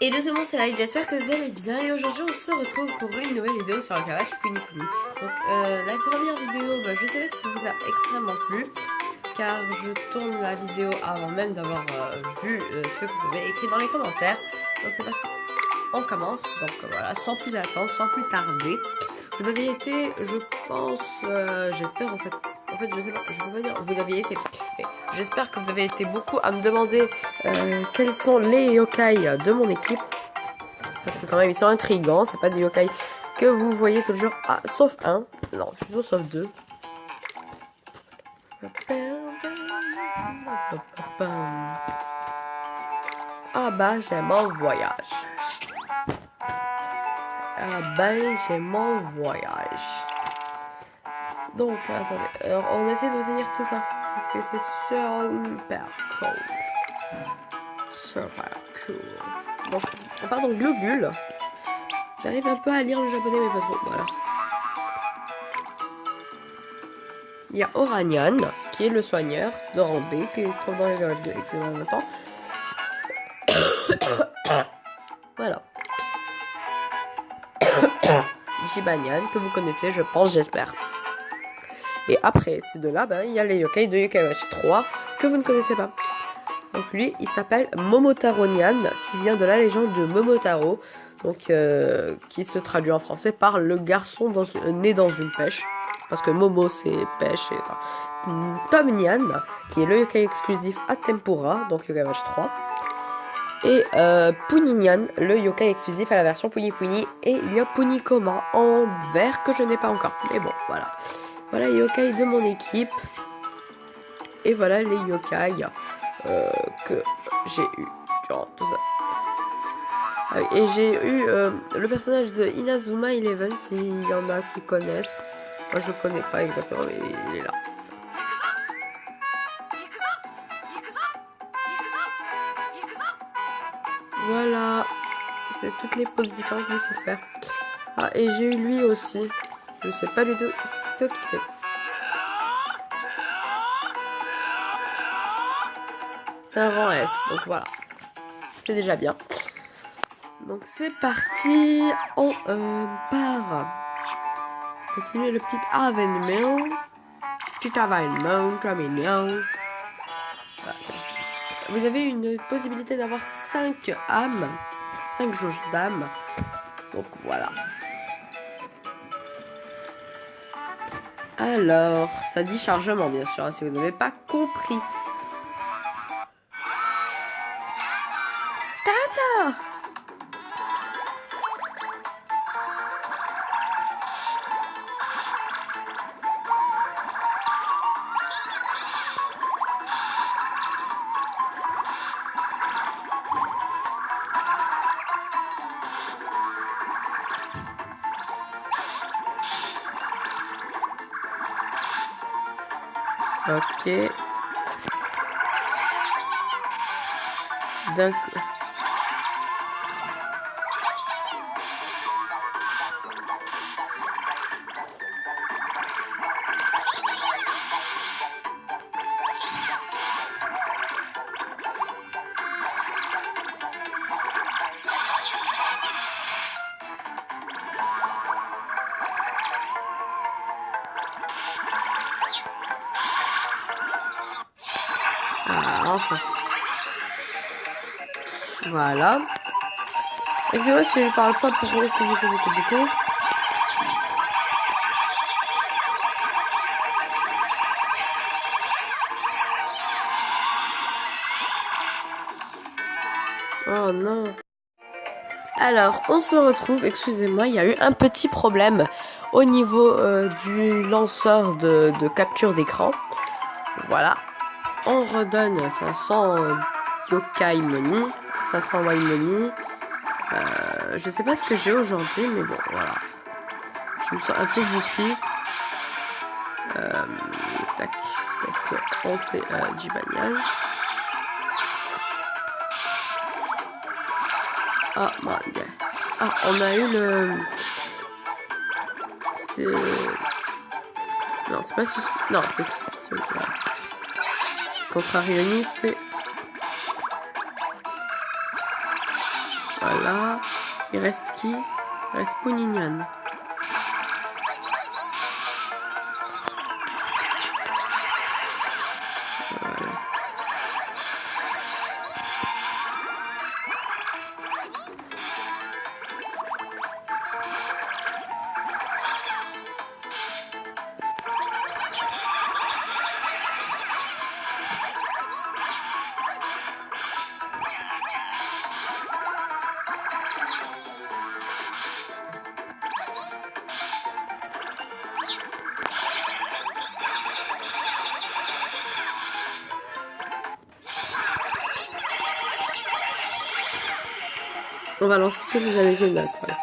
Et le monde c'est like, j'espère que vous allez bien et aujourd'hui on se retrouve pour une nouvelle vidéo sur le canal Puni Puni. Donc la première vidéo, je sais pas si vous a extrêmement plu car je tourne la vidéo avant même d'avoir vu ce que vous avez écrit dans les commentaires. Donc c'est parti, on commence. Donc voilà, sans plus attendre, sans plus tarder. Vous avez été, je pense, j'espère en fait je sais pas, je peux pas dire vous aviez été, mais j'espère que vous avez été beaucoup à me demander quels sont les yokai de mon équipe. Parce que quand même ils sont intrigants, c'est pas des yokai que vous voyez toujours, sauf un, non plutôt sauf deux. Ah bah j'ai mon voyage. Ah ben j'ai mon voyage. Donc attendez, alors on essaie de tenir tout ça parce que c'est super cool. Super cool. Donc on part dans Globule. J'arrive un peu à lire le japonais mais pas trop, voilà. Il y a Oranian qui est le soigneur de rang B qui se trouve dans les garages de excellent en même temps. Voilà. Jibanyan que vous connaissez je pense, j'espère. Et après ces deux-là, il y a les yokai de Yokai Watch 3 que vous ne connaissez pas. Donc lui, il s'appelle Momotaro Nyan, qui vient de la légende de Momotaro, donc qui se traduit en français par le garçon né dans une pêche, parce que Momo c'est pêche. Et, Tom Nyan, qui est le yokai exclusif à Tempura, donc Yokai Watch 3. Et Puni Nyan, le yokai exclusif à la version Puni Puni. Et il y a Punikoma en vert que je n'ai pas encore. Mais bon, voilà. Voilà les yokai de mon équipe. Et voilà les yokai que j'ai eu durant tout ça. Et j'ai eu le personnage de Inazuma Eleven, s'il y en a qui connaissent. Moi je connais pas exactement, mais il est là. Voilà, c'est toutes les poses différentes qu'il faut faire. Ah, et j'ai eu lui aussi. Je sais pas du tout ce qu'il fait. C'est un rang S, donc voilà. C'est déjà bien. Donc c'est parti. On part. Continuer le petit avènement. Petit avènement, très mignon. Voilà. Vous avez une possibilité d'avoir 5 âmes. 5 jauges d'âmes. Donc voilà. Alors, ça dit chargement bien sûr, hein, si vous n'avez pas compris. Tata! Ok. D'un coup. Enfin. Voilà. Excusez-moi si je parle pas pour vous, parce que j'ai beaucoup. Oh non. Alors, on se retrouve. Excusez-moi, il y a eu un petit problème au niveau du lanceur de capture d'écran. Voilà. On redonne 500 yokai money, 500 wine money. Je sais pas ce que j'ai aujourd'hui, mais bon, voilà. Je me sens un peu bouffi. Tac. Donc, on fait Jibanyan. Ah, man. Ah, on a eu le... C'est... Non, c'est pas suspect. Non, c'est celui-là. Contrarioni, c'est... voilà. Il reste qui? Il reste Punignan. Voilà. On va lancer tous les avec une note. Voilà.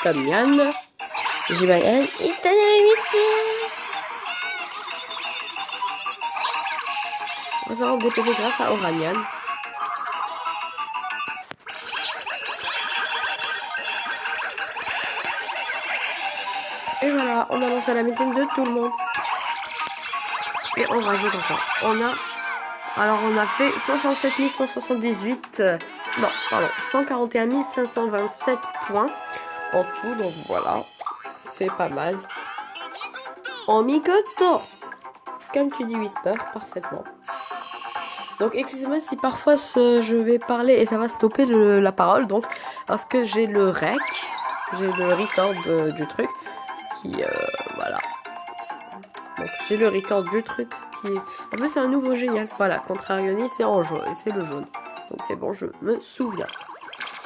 Damian. Jibayan. On va en BTV grâce à Oranian. Et voilà, on a lancé la meeting de tout le monde. Et on rajoute encore. Alors on a fait 67 178, non, pardon, 141 527 points en tout, donc voilà, c'est pas mal. En mi-coton, comme tu dis Whisper, parfaitement. Donc excusez-moi si parfois je vais parler et ça va stopper la parole, donc parce que j'ai le rec, j'ai le record du truc, qui, voilà. Donc j'ai le record du truc. En plus c'est un nouveau génial. Voilà, Contrarioni c'est en jaune, c'est le jaune. Donc c'est bon, je me souviens.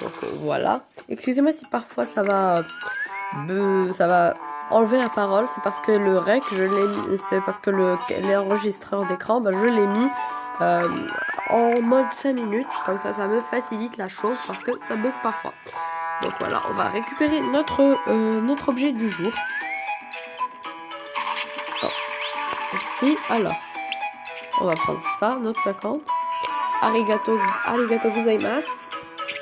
Donc voilà. Excusez-moi si parfois ça va enlever la parole. C'est parce que le rec, c'est parce que l'enregistreur d'écran, je l'ai mis en mode 5 minutes. Comme ça me facilite la chose parce que ça bug parfois. Donc voilà, on va récupérer notre objet du jour. Merci. Alors, on va prendre ça, note 50. Arigato gozaimasu.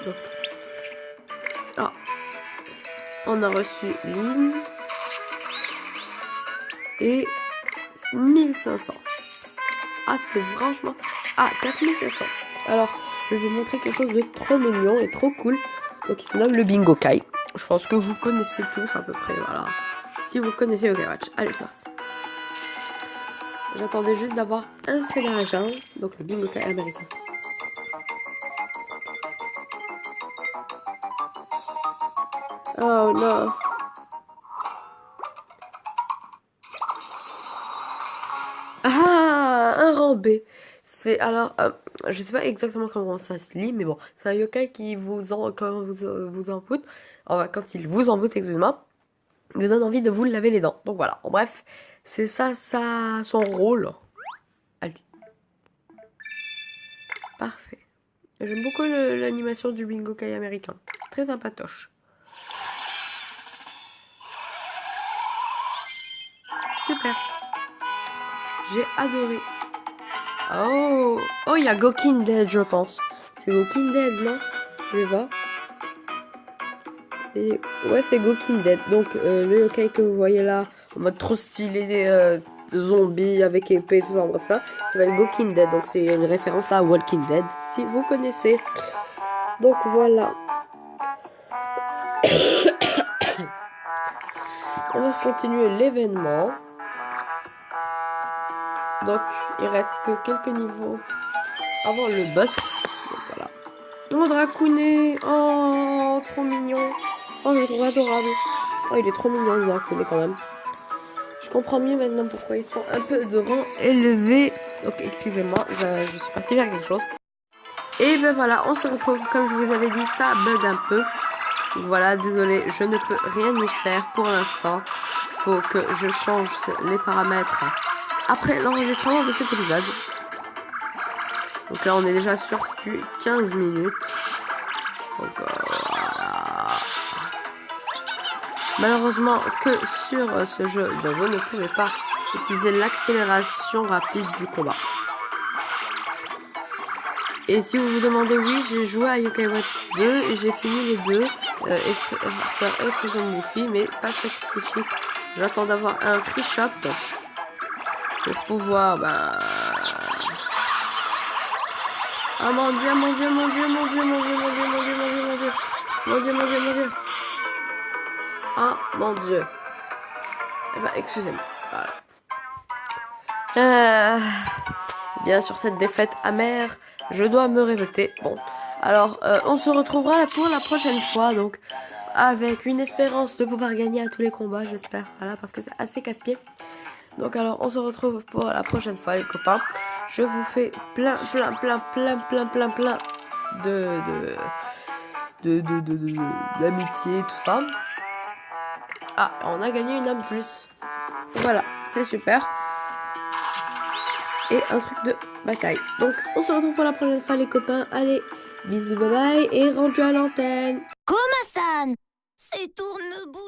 Donc, on a reçu l'île et 1500. Ah, c'est franchement... Ah, 4500. Alors, je vais vous montrer quelque chose de trop mignon et trop cool. Donc, il se nomme le Bingo Kai. Je pense que vous connaissez tous à peu près, voilà. Si vous connaissez Yokai Watch. Allez, c'est parti. J'attendais juste d'avoir un seul agent, donc le Bingo Kai américain. Oh non. Ah, un rang B. C'est alors, je sais pas exactement comment ça se lit, mais bon, c'est un yokai qui quand vous envoûte, quand il vous envoûte, excusez-moi, vous donne envie de vous laver les dents. Donc voilà, bref, c'est ça son rôle. À lui. Parfait. J'aime beaucoup l'animation du Bingo Kai américain. Très sympatoche. Super. J'ai adoré. Oh, il y a Goukin Dead, je pense. C'est Goukin Dead, non? Je vais voir. Et ouais, c'est Goukin Dead. Donc, le yokai que vous voyez là, en mode trop stylé, zombie avec épée, tout ça, en bref là, ça s'appelle Goukin Dead. Donc, c'est une référence à Walking Dead, si vous connaissez. Donc, voilà. On va se continuer l'événement. Donc, il reste que quelques niveaux avant le boss. Donc, voilà. Oh, Dracounet. Oh, trop mignon. Oh, je le trouve adorable. Oh, il est trop mignon, le Dracounet, quand même. Je comprends mieux maintenant pourquoi ils sont un peu de rang élevé. Donc, excusez-moi, je suis partie vers quelque chose. Et ben voilà, on se retrouve, comme je vous avais dit, ça bug un peu. Donc voilà, désolé, je ne peux rien y faire pour l'instant. Faut que je change les paramètres après l'enregistrement de cet épisode. Donc là, on est déjà sur 15 minutes. Donc voilà. Malheureusement que sur ce jeu, vous ne pouvez pas utiliser l'accélération rapide du combat. Et si vous vous demandez, oui, j'ai joué à Yokai Watch 2 et j'ai fini les deux. Explosion Buffy, mais pas spécifique. J'attends d'avoir un free shop pour pouvoir Ah mon dieu, mon dieu, mon dieu, mon dieu, mon dieu, mon dieu, mon dieu, mon dieu, mon dieu. Mon dieu, mon dieu, mon dieu. Ah mon dieu. Eh ben, excusez-moi. Voilà. Bien sur cette défaite amère, je dois me révolter. Bon, alors on se retrouvera pour la prochaine fois, donc avec une espérance de pouvoir gagner à tous les combats, j'espère. Voilà, parce que c'est assez casse-pied. Donc alors, on se retrouve pour la prochaine fois, les copains. Je vous fais plein d'amitié, tout ça. Ah, on a gagné une âme plus. Voilà, c'est super. Et un truc de bataille. Donc, on se retrouve pour la prochaine fois, les copains. Allez, bisous, bye bye, et rendu à l'antenne. Kuma-san, c'est tourne-bout.